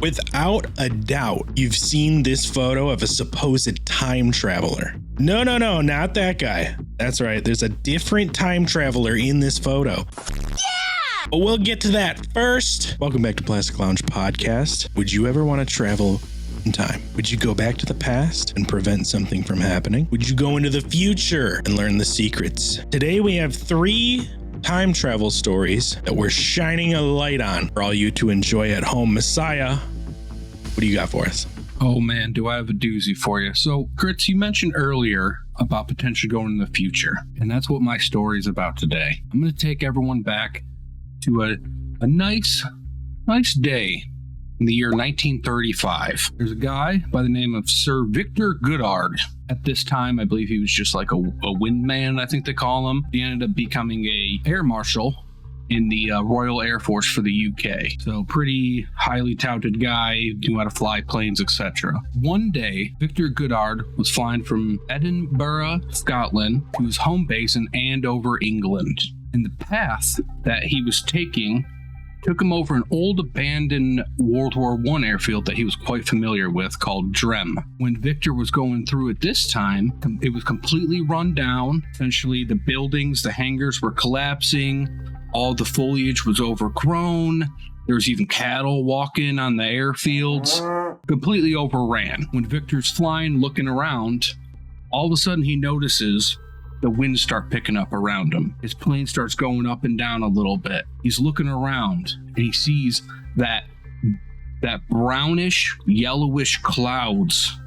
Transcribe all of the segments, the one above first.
Without a doubt, you've seen this photo of a supposed time traveler. No, not that guy. That's right, there's a different time traveler in this photo. Yeah! But we'll get to that first. Welcome back to Plastic Lounge Podcast. Would you ever want to travel in time? Would you go back to the past and prevent something from happening? Would you go into the future and learn the secrets? Today we have 3 time travel stories that we're shining a light on for all you to enjoy at home. Messiah, what do you got for us? Oh man, do I have a doozy for you. So, Grits, you mentioned earlier about potentially going in the future, and that's what my story is about today. I'm going to take everyone back to a nice day in the year 1935. There's a guy by the name of Sir Victor Godard. At this time, I believe he was just like a windman, I think they call him. He ended up becoming a air marshal in the Royal Air Force for the UK. So pretty highly touted guy, knew how to fly planes, etc. One day, Victor Godard was flying from Edinburgh, Scotland, to his home base in Andover, England. And the path that he was taking took him over an old abandoned World War I airfield that he was quite familiar with called Drem. When Victor was going through it this time, it was completely run down. Essentially, the buildings, the hangars were collapsing. All the foliage was overgrown. There was even cattle walking on the airfields. Completely overran. When Victor's flying, looking around, all of a sudden he notices the winds start picking up around him. His plane starts going up and down a little bit. He's looking around and he sees that brownish, yellowish clouds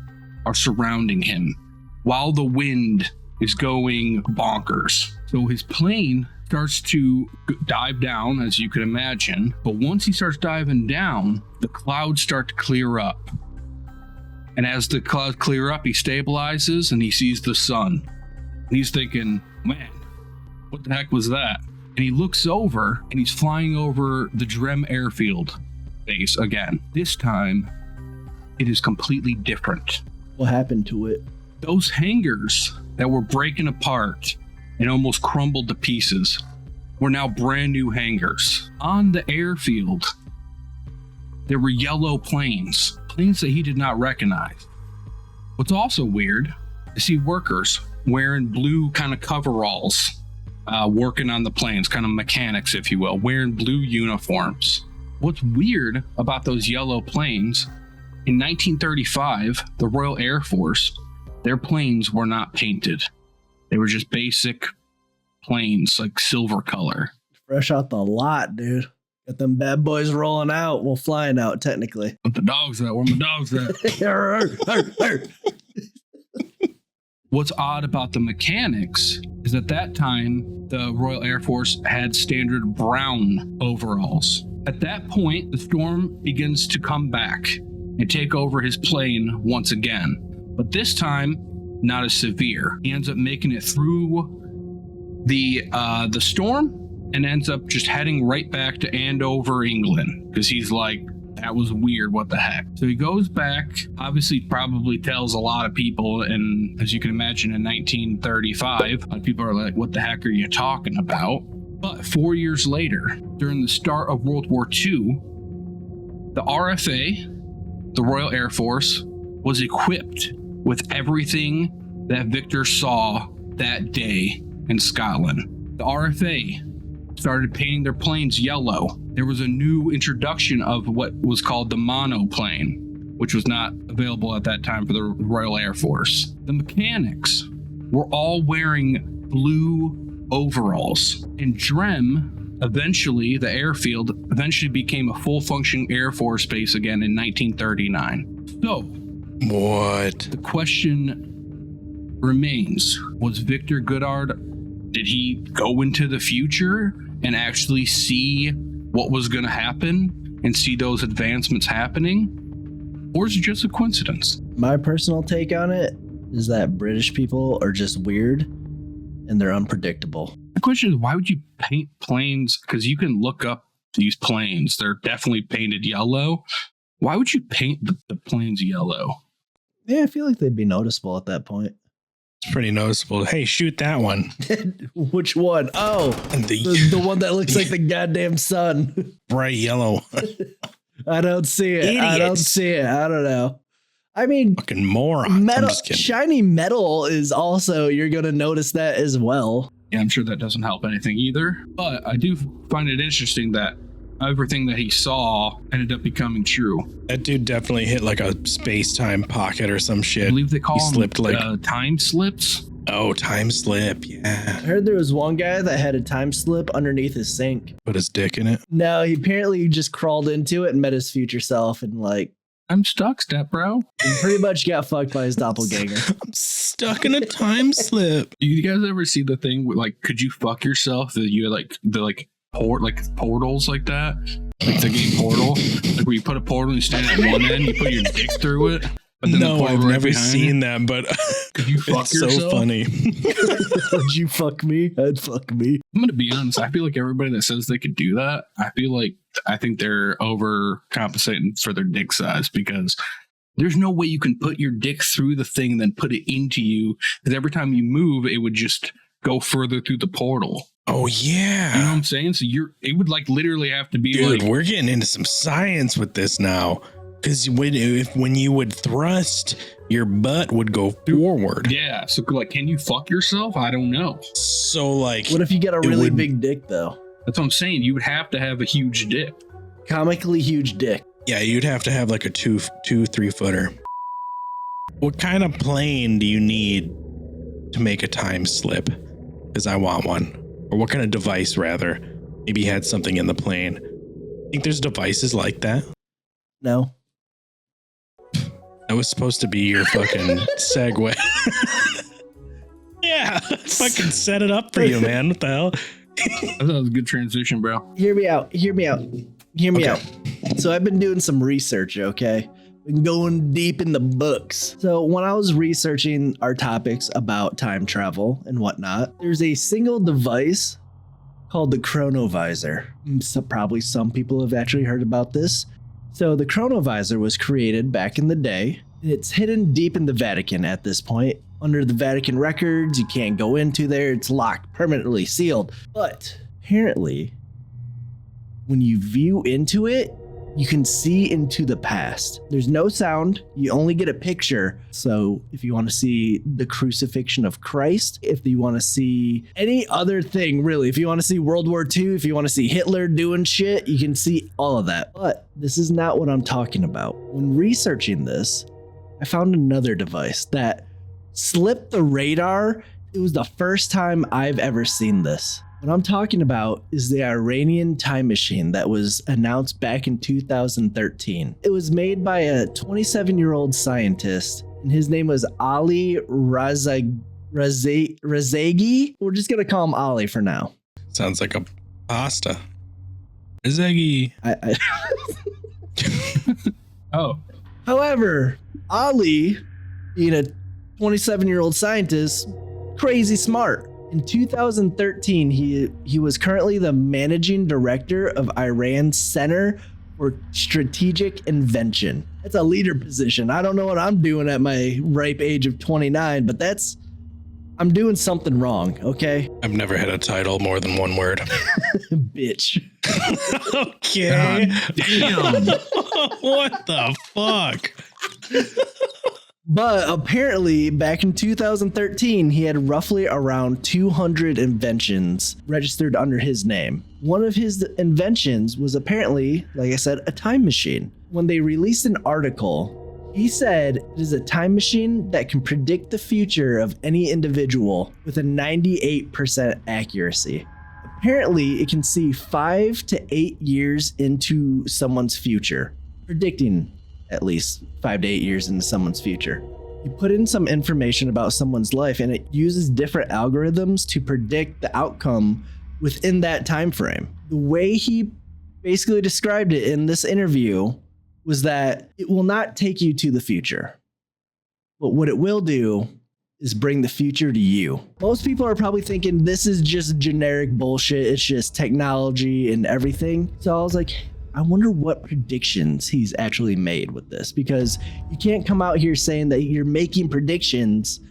are surrounding him while the wind is going bonkers. So his plane starts to dive down, as you can imagine. But once he starts diving down, the clouds start to clear up. And as the clouds clear up, he stabilizes and he sees the sun. And he's thinking, man, what the heck was that? And he looks over and he's flying over the Drem airfield base again. This time, it is completely different. What happened to it? Those hangars that were breaking apart and almost crumbled to pieces were now brand new hangars. On the airfield, there were yellow planes that he did not recognize. What's also weird is see workers wearing blue kind of coveralls, working on the planes, kind of mechanics, if you will, wearing blue uniforms. What's weird about those yellow planes, in 1935, the Royal Air Force, their planes were not painted. They were just basic planes, like silver color. Fresh out the lot, dude. Got them bad boys rolling out. Well, flying out, technically. What the dogs at? Where my dogs at? What's odd about the mechanics is at that time, the Royal Air Force had standard brown overalls. At that point, the storm begins to come back and take over his plane once again. But this time, not as severe. He ends up making it through the storm and ends up just heading right back to Andover, England, because he's like, that was weird, what the heck? So he goes back, obviously probably tells a lot of people, and as you can imagine in 1935, a lot of people are like, what the heck are you talking about? But 4 years later, during the start of World War II, the RFA, the Royal Air Force, was equipped with everything that Victor saw that day in Scotland. The RFA started painting their planes yellow. There was a new introduction of what was called the monoplane, which was not available at that time for the Royal Air Force. The mechanics were all wearing blue overalls. And Drem, eventually, the airfield, eventually became a full functioning Air Force base again in 1939. So, what? The question remains, was Victor Godard, did he go into the future and actually see what was going to happen and see those advancements happening? Or is it just a coincidence? My personal take on it is that British people are just weird and they're unpredictable. The question is, why would you paint planes? Because you can look up these planes. They're definitely painted yellow. Why would you paint the planes yellow? Yeah, I feel like they'd be noticeable at that point. It's pretty noticeable. Hey, shoot that one. Which one? Oh, the one that looks like the goddamn sun. Bright yellow. I don't see it. Idiots. I don't see it. I don't know. I mean, Fucking morons. I'm metal, just kidding. shiny metal is also, you're going to notice that as well. Yeah, I'm sure that doesn't help anything either. But I do find it interesting that everything that he saw ended up becoming true. That dude definitely hit like a space-time pocket or some I shit. believe they call He them slipped like time slips. oh, time slip. I Yeah, heard there was one guy that had a time slip underneath his sink. put his dick in it. No, he apparently just crawled into it and met his future self and like I'm stuck, step bro. he pretty much got fucked by his doppelganger. I'm stuck in a time slip. Do you guys ever see the thing with like, could you fuck yourself? That you had portals like that, like the game Portal, like where you put a portal and you stand at one end, you put your dick through it. But then the No, portal I've right never behind seen it. that, but Could you fuck it's yourself? so funny. Would you fuck me? I'd fuck me. I'm gonna be honest. I feel like everybody that says they could do that, I think they're overcompensating for their dick size, because there's no way you can put your dick through the thing and then put it into you. Because every time you move, it would just go further through the portal. Oh You know what yeah, I'm saying? So it would like literally have to be dude, like, we're getting into some science with this now. Because when you would thrust, your butt would go forward. yeah. So like, can you fuck yourself? I don't know. So like, What if you get a It really would- big dick though? That's what I'm saying. You would have to have a huge dick. Comically huge dick. yeah, you'd have to have like a 3 footer. What kind of plane do you need to make a time slip? Because I want one. Or what kind of device, rather? Maybe you had something in the plane. Think there's devices like that? No. That was supposed to be your fucking segue. Yeah, fucking set it up for you, man. What the hell? I thought it was a good transition, bro. Hear me out. Hear me out. Hear me Okay. out. So I've been doing some research, okay? Been going deep in the books. So when I was researching our topics about time travel and whatnot, there's a single device called the chronovisor. So probably some people have actually heard about this. So the chronovisor was created back in the day. It's hidden deep in the Vatican at this point. Under the Vatican records, you can't go into there. It's locked, permanently sealed. But apparently, when you view into it, you can see into the past. There's no sound. You only get a picture. So if you want to see the crucifixion of Christ, if you want to see any other thing, really, if you want to see World War II, if you want to see Hitler doing shit, you can see all of that. But this is not what I'm talking about. When researching this, I found another device that slipped the radar. It was the first time I've ever seen this. What I'm talking about is the Iranian time machine that was announced back in 2013. It was made by a 27-year-old scientist, and his name was Ali Razagi. We're just gonna call him Ali for now. Sounds like a pasta. Zeggy. Oh, However, Ali, being a 27-year-old scientist, crazy smart. In 2013, he was currently the managing director of Iran's Center for Strategic Invention. That's a leader position. I don't know what I'm doing at my ripe age of 29, but I'm doing something wrong, okay? I've never had a title more than one word. Bitch. Okay. God damn. What the fuck? But apparently, back in 2013, he had roughly around 200 inventions registered under his name. One of his inventions was apparently, like I said, a time machine. When they released an article, he said it is a time machine that can predict the future of any individual with a 98% accuracy. Apparently, it can see 5 to 8 years into someone's future, predicting at least 5 to 8 years into someone's future. You put in some information about someone's life and it uses different algorithms to predict the outcome within that time frame. The way he basically described it in this interview was that it will not take you to the future, but what it will do is bring the future to you. Most people are probably thinking this is just generic bullshit. It's just technology and everything. So I was like, I wonder what predictions he's actually made with this, because you can't come out here saying that you're making predictions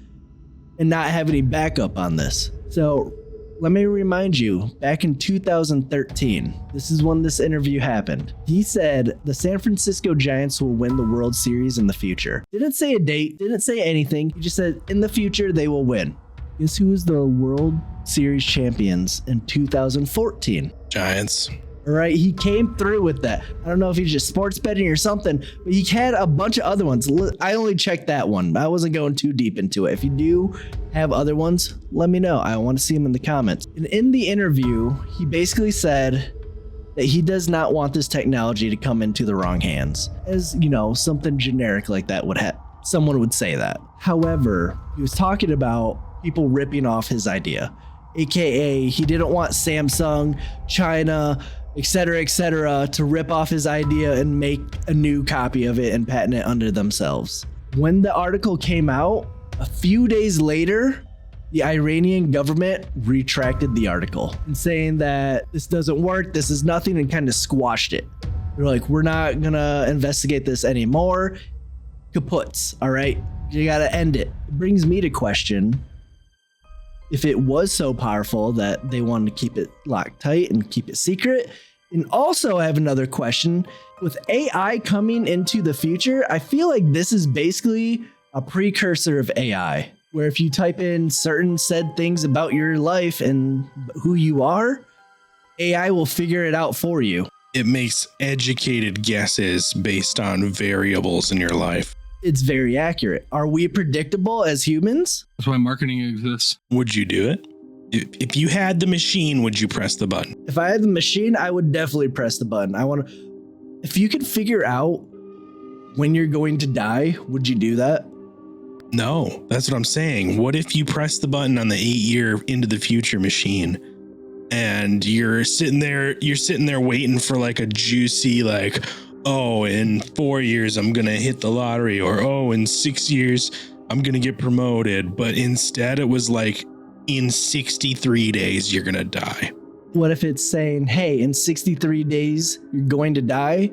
and not have any backup on this. So Let me remind you, back in 2013, this is when this interview happened. He said the San Francisco Giants will win the World Series in the future. Didn't say a date, didn't say anything. He just said in the future they will win. Guess who was the World Series champions in 2014? Giants. All right, he came through with that. I don't know if he's just sports betting or something, but he had a bunch of other ones. I only checked that one. I wasn't going too deep into it. If you do have other ones, let me know. I want to see them in the comments. And in the interview, he basically said that he does not want this technology to come into the wrong hands. As, you know, something generic like that would have. Someone would say that. However, he was talking about people ripping off his idea. AKA, he didn't want Samsung, China, etc., to rip off his idea and make a new copy of it and patent it under themselves. When the article came out, a few days later, the Iranian government retracted the article and saying that this doesn't work, this is nothing, and kind of squashed it. They're like, we're not gonna investigate this anymore. Kaputs, all right? You gotta end it. It brings me to question, if it was so powerful that they wanted to keep it locked tight and keep it secret. And also I have another question. With AI coming into the future, I feel like this is basically a precursor of AI, where if you type in certain said things about your life and who you are, AI will figure it out for you. It makes educated guesses based on variables in your life. It's very accurate. Are we predictable as humans? That's why marketing exists. Would you do it? If you had the machine, would you press the button? If I had the machine, I would definitely press the button. If you could figure out when you're going to die, would you do that? No, that's what I'm saying. What if you press the button on the 8-year into the future machine and you're sitting there waiting for like a juicy, like, oh, in 4 years, I'm going to hit the lottery, or, oh, in 6 years, I'm going to get promoted. But instead it was like, in 63 days, you're going to die. What if it's saying, hey, in 63 days, you're going to die?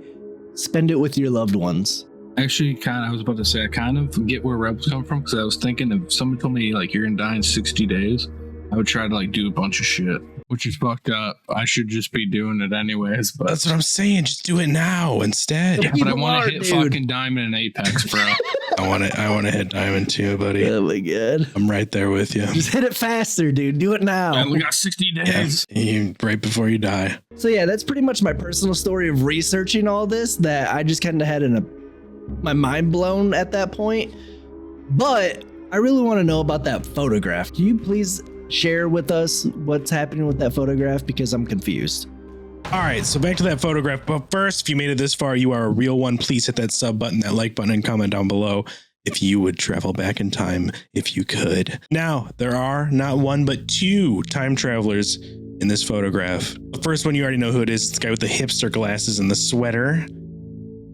Spend it with your loved ones. Actually, I was about to say, I kind of get where Rebels come from, because I was thinking if somebody told me like you're going to die in 60 days, I would try to like do a bunch of shit, which is fucked up. I should just be doing it anyways. But that's what I'm saying. Just do it now instead. Yeah, but I want to hit fucking diamond and apex, bro. I want to hit diamond too, buddy. Oh my god. I'm right there with you. Just hit it faster, dude. Do it now. Yeah, we got 60 days. Yeah, right before you die. So yeah, that's pretty much my personal story of researching all this, that I just kind of had my mind blown at that point. But I really want to know about that photograph. Can you please share with us what's happening with that photograph? Because I'm confused. All right, so back to that photograph. But first, if you made it this far, you are a real one. Please hit that sub button, that like button, and comment down below if you would travel back in time if you could. Now, there are not one, but two time travelers in this photograph. The first one, you already know who it is. It's the guy with the hipster glasses and the sweater.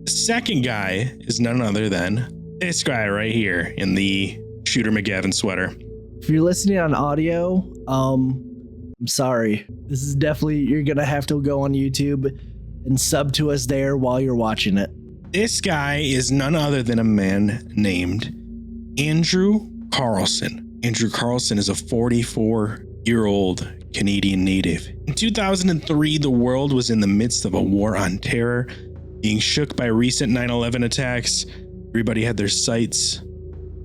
The second guy is none other than this guy right here in the Shooter McGavin sweater. If you're listening on audio, I'm sorry. This is definitely, you're going to have to go on YouTube and sub to us there while you're watching it. This guy is none other than a man named Andrew Carlson. Andrew Carlson is a 44-year-old Canadian native. In 2003, the world was in the midst of a war on terror, being shook by recent 9/11 attacks. Everybody had their sights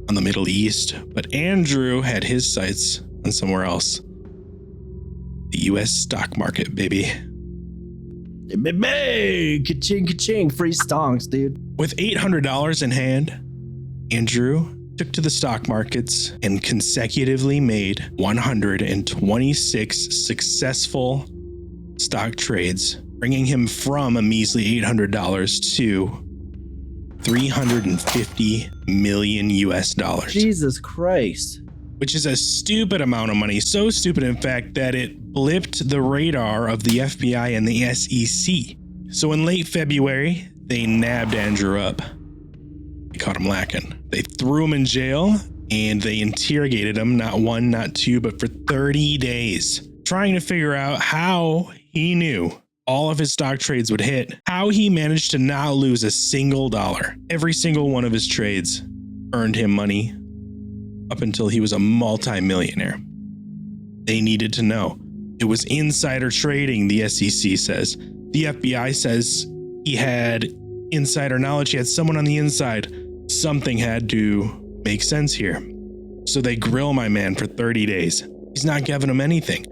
on the Middle East, but Andrew had his sights on somewhere else. The US stock market, baby. Hey, baby! Ka-ching, ka-ching. Free stonks, dude. With $800 in hand, Andrew took to the stock markets and consecutively made 126 successful stock trades, bringing him from a measly $800 to $350 million US. Jesus Christ. Which is a stupid amount of money. So stupid, in fact, that it blipped the radar of the FBI and the SEC. So in late February, they nabbed Andrew up. They caught him lacking. They threw him in jail and they interrogated him, not one, not two, but for 30 days, trying to figure out how he knew all of his stock trades would hit, how he managed to not lose a single dollar. Every single one of his trades earned him money up until he was a multi-millionaire. they needed to know. It was insider trading, the SEC says. The FBI says he had insider knowledge. He had someone on the inside. Something had to make sense here. So they grill my man for 30 days. He's not giving them anything.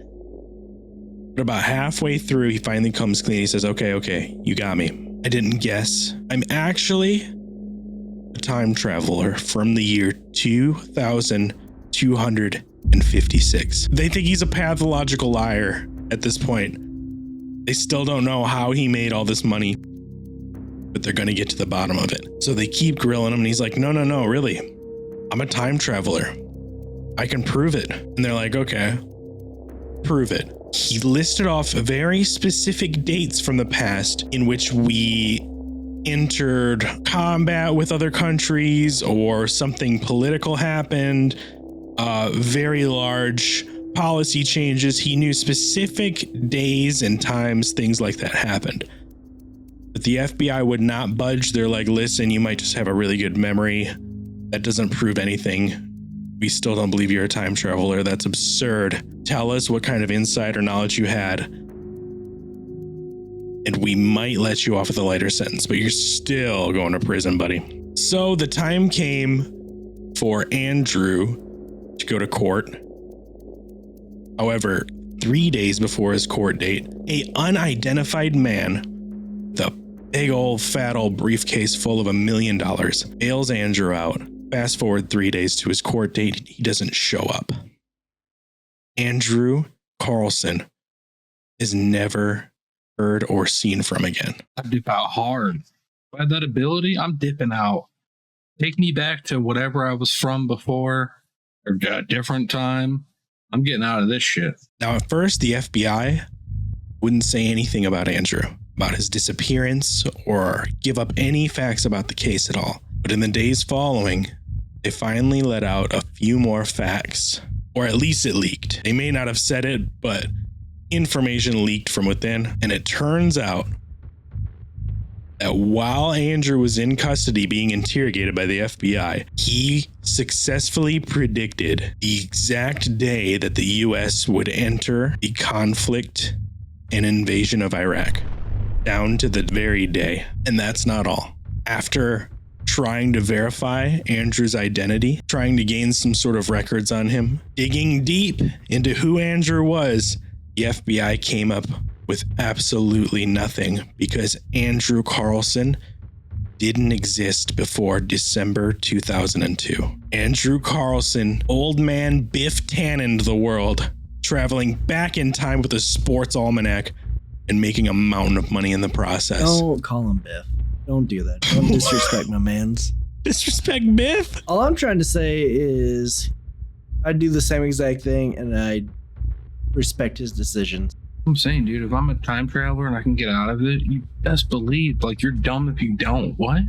But about halfway through, he finally comes clean. He says, okay, you got me. I didn't guess. I'm actually a time traveler from the year 2256. They think he's a pathological liar at this point. They still don't know how he made all this money, but they're going to get to the bottom of it. So they keep grilling him, and he's like, no, really. I'm a time traveler. I can prove it. And they're like, okay, prove it. He listed off very specific dates from the past in which we entered combat with other countries or something political happened, very large policy changes. He knew specific days and times things like that happened. But the FBI would not budge. They're like, listen, you might just have a really good memory. That doesn't prove anything. We still don't believe you're a time traveler. That's absurd. Tell us what kind of insider knowledge you had, and we might let you off with a lighter sentence, but you're still going to prison, buddy. So the time came for Andrew to go to court. However, 3 days before his court date, a unidentified man, the big old fat old briefcase full of $1 million, bails Andrew out. Fast forward 3 days to his court date, he doesn't show up. Andrew Carlson is never heard or seen from again. I dip out hard. If I had that ability, I'm dipping out. Take me back to whatever I was from before, or a different time. I'm getting out of this shit. Now, at first, the FBI wouldn't say anything about Andrew, about his disappearance, or give up any facts about the case at all. But in the days following, they finally let out a few more facts, or at least it leaked. They may not have said it, but information leaked from within. And it turns out that while Andrew was in custody being interrogated by the FBI, he successfully predicted the exact day that the US would enter the conflict and invasion of Iraq, down to the very day. And that's not all. After trying to verify Andrew's identity, trying to gain some sort of records on him, digging deep into who Andrew was, the FBI came up with absolutely nothing, because Andrew Carlson didn't exist before December 2002. Andrew Carlson, old man Biff Tannened the world, traveling back in time with a sports almanac and making a mountain of money in the process. Don't call him Biff. Don't do that. Don't disrespect my mans. Disrespect Biff? All I'm trying to say is I do the same exact thing, and I respect his decisions. I'm saying, dude, if I'm a time traveler and I can get out of it, you best believe, like, you're dumb if you don't. What?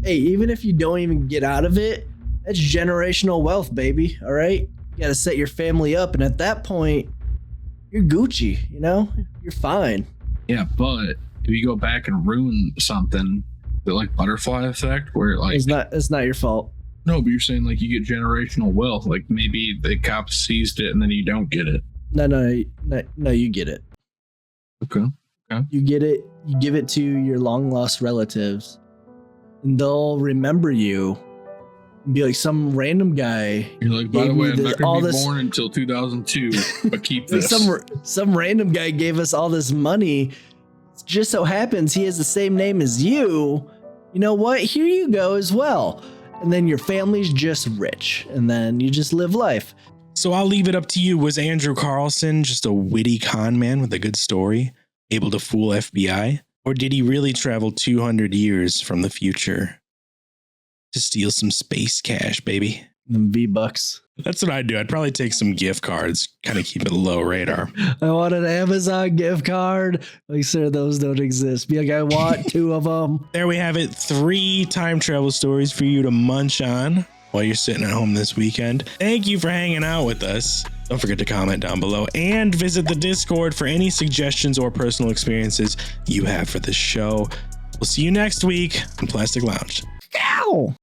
Hey, even if you don't even get out of it, that's generational wealth, baby. All right? You got to set your family up, and at that point, you're Gucci, you know? You're fine. Yeah, but if you go back and ruin something, the like butterfly effect, where like it's not your fault. No, but you're saying like you get generational wealth, like maybe the cops seized it and then you don't get it. No, you get it. Okay. You get it. You give it to your long lost relatives, and they'll remember you and be like, some random guy. You're like, by the way, I'm not gonna be born until 2002, but keep this. Some random guy gave us all this money. It just so happens he has the same name as you. You know what? Here you go as well. And then your family's just rich, and then you just live life. So I'll leave it up to you. Was Andrew Carlson just a witty con man with a good story, able to fool FBI? Or did he really travel 200 years from the future to steal some space cash, baby? Them V-Bucks. That's what I'd do. I'd probably take some gift cards, kind of keep it low radar. I want an Amazon gift card. Like, sir, those don't exist. Be like, I want 2 of them. There we have it. 3 time travel stories for you to munch on while you're sitting at home this weekend. Thank you for hanging out with us. Don't forget to comment down below and visit the Discord for any suggestions or personal experiences you have for this show. We'll see you next week on Plastic Lounge. Ow!